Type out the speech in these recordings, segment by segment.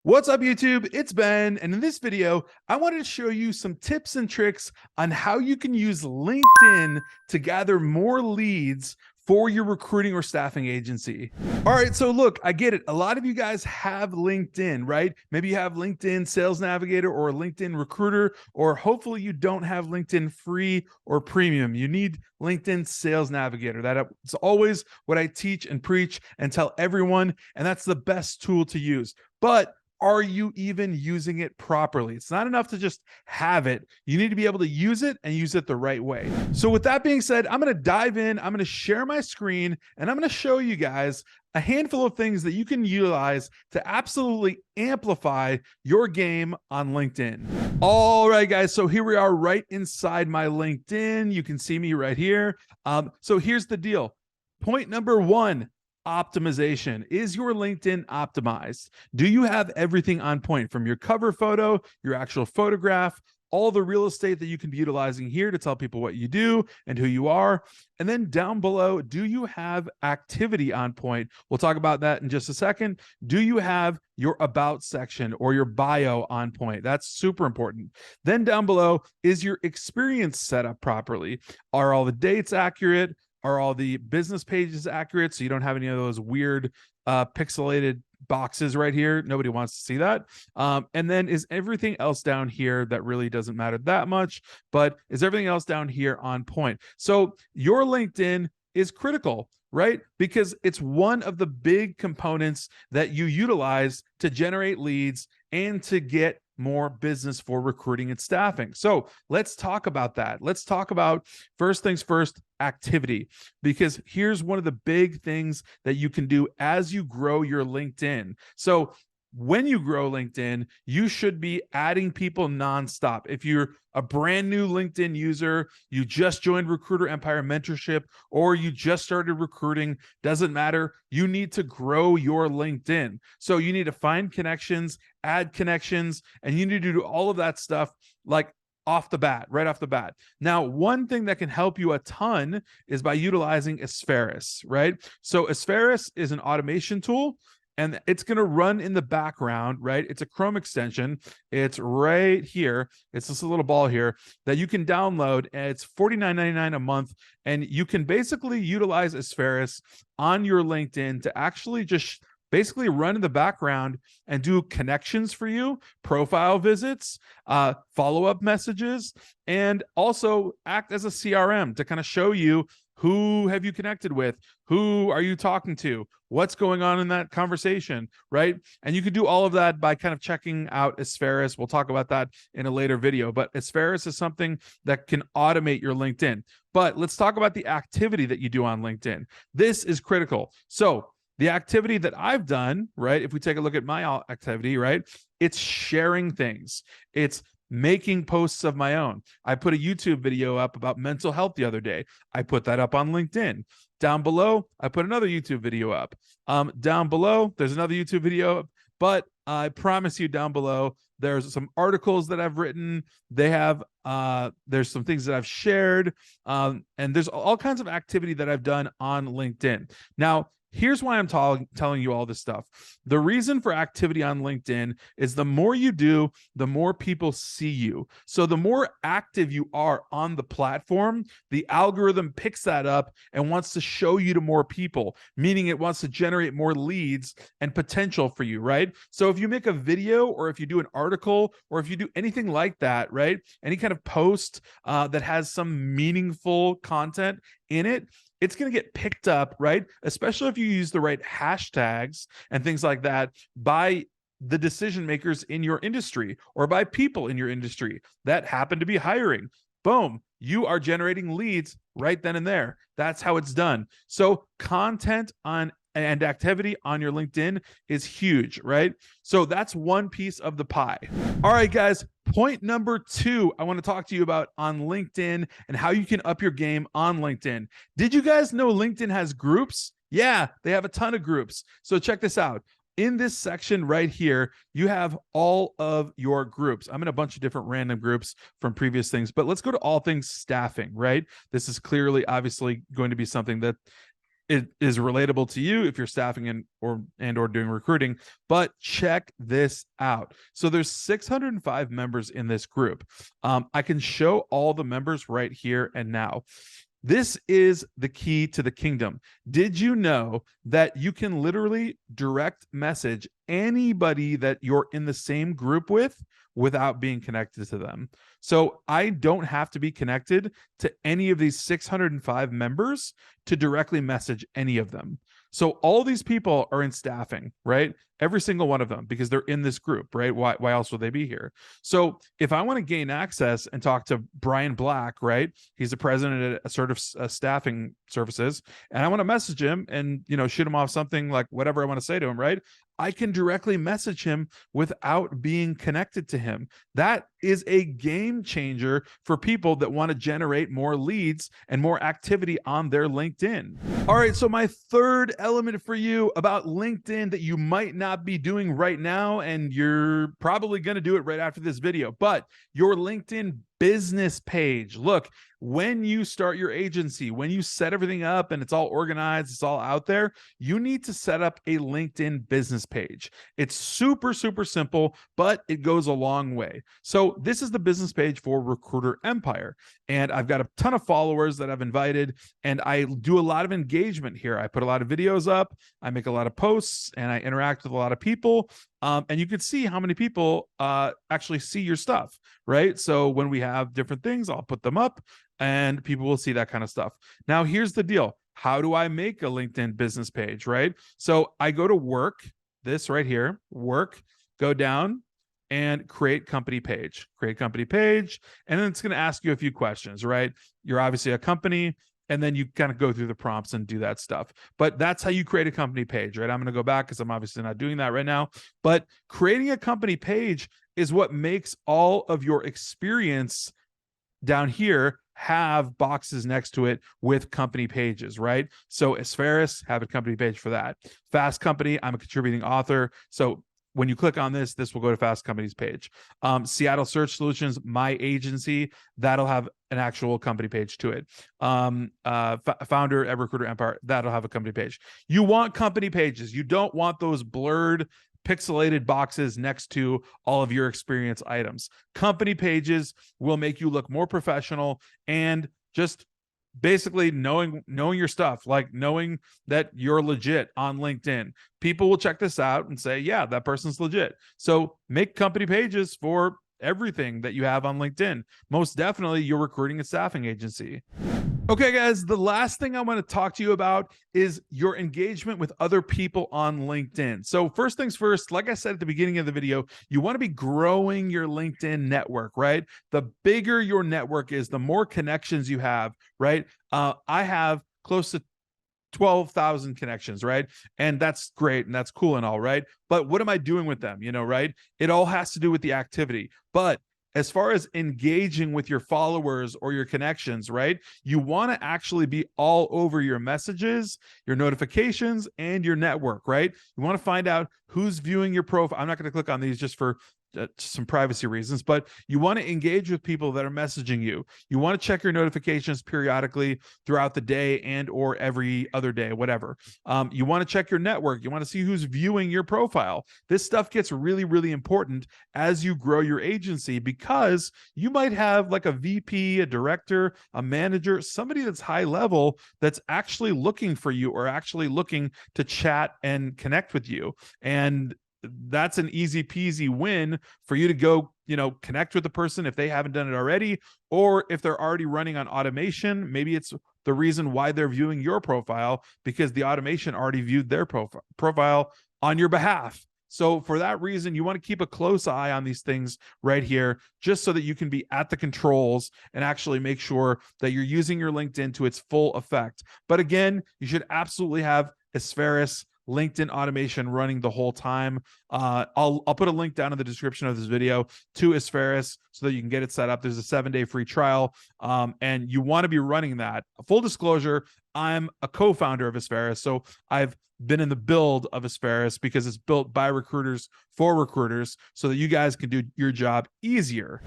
What's up, YouTube? It's Ben, and in this video, I wanted to show you some tips and tricks on how you can use LinkedIn to gather more leads for your recruiting or staffing agency. All right, so look, I get it. A lot of you guys have LinkedIn, right? Maybe you have LinkedIn Sales Navigator or LinkedIn Recruiter, or hopefully you don't have LinkedIn Free or Premium. You need LinkedIn Sales Navigator. That's always what I teach and preach and tell everyone, and that's the best tool to use. But are you even using it properly? It's not enough to just have it. You need to be able to use it and use it the right way. So with that being said, I'm going to dive in. I'm going to share my screen and I'm going to show you guys a handful of things that you can utilize to absolutely amplify your game on LinkedIn. All right, guys. So here we are right inside my LinkedIn. You can see me right here. So here's the deal. Point number one. Optimization. Is your LinkedIn optimized? Do you have everything on point, from your cover photo, your actual photograph, all the real estate that you can be utilizing here to tell people what you do and who you are? And then down below, do you have activity on point? We'll talk about that in just a second. Do you have your about section or your bio on point? That's super important. Then down below, is your experience set up properly? Are all the dates accurate? Are all the business pages accurate, so you don't have any of those weird pixelated boxes right here? Nobody wants to see that. And then is everything else down here that really doesn't matter that much, but is everything else down here on point? So your LinkedIn is critical, right? Because it's one of the big components that you utilize to generate leads and to get more business for recruiting and staffing. So let's talk about that. Let's talk about, first things first, activity, because here's one of the big things that you can do as you grow your LinkedIn. So when you grow LinkedIn, you should be adding people nonstop. If you're a brand new LinkedIn user, you just joined Recruiter Empire Mentorship, or you just started recruiting, doesn't matter. You need to grow your LinkedIn. So you need to find connections, add connections, and you need to do all of that stuff like off the bat, right off the bat. Now, one thing that can help you a ton is by utilizing Aspharis, right? So Aspharis is an automation tool, and it's going to run in the background, right? It's a Chrome extension. It's right here. It's this little ball here that you can download. And it's $49.99 a month. And you can basically utilize Aspharis on your LinkedIn to actually just basically run in the background and do connections for you, profile visits, follow-up messages, and also act as a CRM to kind of show you who have you connected with, who are you talking to, what's going on in that conversation, right? And you can do all of that by kind of checking out Aspharis. We'll talk about that in a later video, but Aspharis is something that can automate your LinkedIn. But let's talk about the activity that you do on LinkedIn. This is critical. So the activity that I've done, right? If we take a look at my activity, right? It's sharing things. It's making posts of my own. I put a YouTube video up about mental health the other day. I put that up on LinkedIn. Down below, I put another YouTube video up. Down below, there's another YouTube video, but I promise you down below, there's some articles that I've written. They have, there's some things that I've shared, and there's all kinds of activity that I've done on LinkedIn. Now, here's why I'm telling you all this stuff. The reason for activity on LinkedIn is the more you do, the more people see you. So the more active you are on the platform, the algorithm picks that up and wants to show you to more people, meaning it wants to generate more leads and potential for you, right? So if you make a video, or if you do an article, or if you do anything like that, right? Any kind of post that has some meaningful content in it, it's going to get picked up, right? Especially if you use the right hashtags and things like that by the decision makers in your industry, or by people in your industry that happen to be hiring. Boom, you are generating leads right then and there. That's how it's done. So content on and activity on your LinkedIn is huge, right? So that's one piece of the pie. All right, guys, point number two, I want to talk to you about on LinkedIn and how you can up your game on LinkedIn. Did you guys know LinkedIn has groups? Yeah, they have a ton of groups. So check this out. In this section right here, you have all of your groups. I'm in a bunch of different random groups from previous things, but let's go to all things staffing, right? This is clearly, obviously, going to be something that it is relatable to you if you're staffing and or doing recruiting. But check this out. So there's 605 members in this group. I can show all the members right here and now. This is the key to the kingdom. Did you know that you can literally direct message anybody that you're in the same group with without being connected to them? So I don't have to be connected to any of these 605 members to directly message any of them. So all these people are in staffing, right? Every single one of them, because they're in this group, right? Why else would they be here? So if I want to gain access and talk to Brian Black, right? He's the president at Assertive Staffing Services, and I want to message him and, shoot him off something like whatever I want to say to him, right? I can directly message him without being connected to him. That is a game changer for people that want to generate more leads and more activity on their LinkedIn. All right, so my third element for you about LinkedIn that you might not be doing right now, and you're probably going to do it right after this video, but your LinkedIn business page. Look, when you start your agency, when you set everything up and it's all organized, it's all out there, you need to set up a LinkedIn business page. It's super, super simple, but it goes a long way. So this is the business page for Recruiter Empire. And I've got a ton of followers that I've invited, and I do a lot of engagement here. I put a lot of videos up, I make a lot of posts, and I interact with a lot of people. And you can see how many people actually see your stuff, right? So when we have different things, I'll put them up and people will see that kind of stuff. Now, here's the deal. How do I make a LinkedIn business page, right? So I go to work, this right here, work, go down and create company page, and then it's going to ask you a few questions, right? You're obviously a company, and then you kind of go through the prompts and do that stuff. But that's how you create a company page, right? I'm going to go back because I'm obviously not doing that right now. But creating a company page is what makes all of your experience down here have boxes next to it with company pages, right? So Asferis, have a company page for that. Fast Company, I'm a contributing author. So when you click on this, this will go to Fast Company's page. Seattle Search Solutions, my agency, that'll have an actual company page to it. Founder at Recruiter Empire, that'll have a company page. You want company pages. You don't want those blurred, pixelated boxes next to all of your experience items. Company pages will make you look more professional and just basically knowing your stuff, like knowing that you're legit on LinkedIn. People will check this out and say, yeah, that person's legit. So make company pages for everything that you have on LinkedIn. Most definitely you're recruiting a staffing agency. Okay, guys, the last thing I want to talk to you about is your engagement with other people on LinkedIn. So first things first, like I said at the beginning of the video, you want to be growing your LinkedIn network, right? The bigger your network is, the more connections you have, right? I have close to 12,000 connections, right? And that's great and that's cool and all, right? But what am I doing with them, right? It all has to do with the activity. But as far as engaging with your followers or your connections, right? You want to actually be all over your messages, your notifications, and your network, right? You want to find out who's viewing your profile. I'm not going to click on these just for some privacy reasons, but you want to engage with people that are messaging you. You want to check your notifications periodically throughout the day and or every other day, whatever. You want to check your network. You want to see who's viewing your profile. This stuff gets really, really important as you grow your agency, because you might have like a VP, a director, a manager, somebody that's high level that's actually looking for you or actually looking to chat and connect with you. And that's an easy peasy win for you to go, connect with the person if they haven't done it already, or if they're already running on automation, maybe it's the reason why they're viewing your profile because the automation already viewed their profile on your behalf. So for that reason, you want to keep a close eye on these things right here, just so that you can be at the controls and actually make sure that you're using your LinkedIn to its full effect. But again, you should absolutely have Asferis LinkedIn automation running the whole time. I'll put a link down in the description of this video to Asferis so that you can get it set up. There's a 7-day free trial, and you want to be running that. Full disclosure, I'm a co-founder of Asferis, so I've been in the build of Asferis because it's built by recruiters for recruiters so that you guys can do your job easier.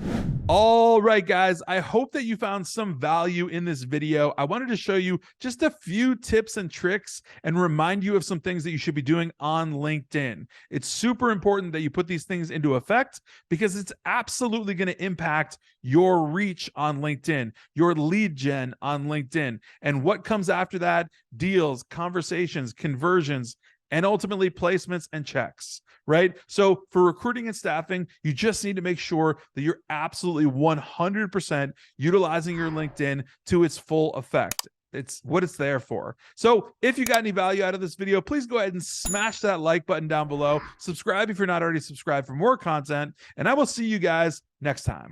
All right, guys, I hope that you found some value in this video. I wanted to show you just a few tips and tricks and remind you of some things that you should be doing on LinkedIn. It's super important that you put these things into effect because it's absolutely going to impact your reach on LinkedIn, your lead gen on LinkedIn, and what comes after that: deals, conversations, conversions, and ultimately placements and checks, right? So for recruiting and staffing, you just need to make sure that you're absolutely 100% utilizing your LinkedIn to its full effect. It's what it's there for. So if you got any value out of this video, please go ahead and smash that like button down below. Subscribe if you're not already subscribed for more content, and I will see you guys next time.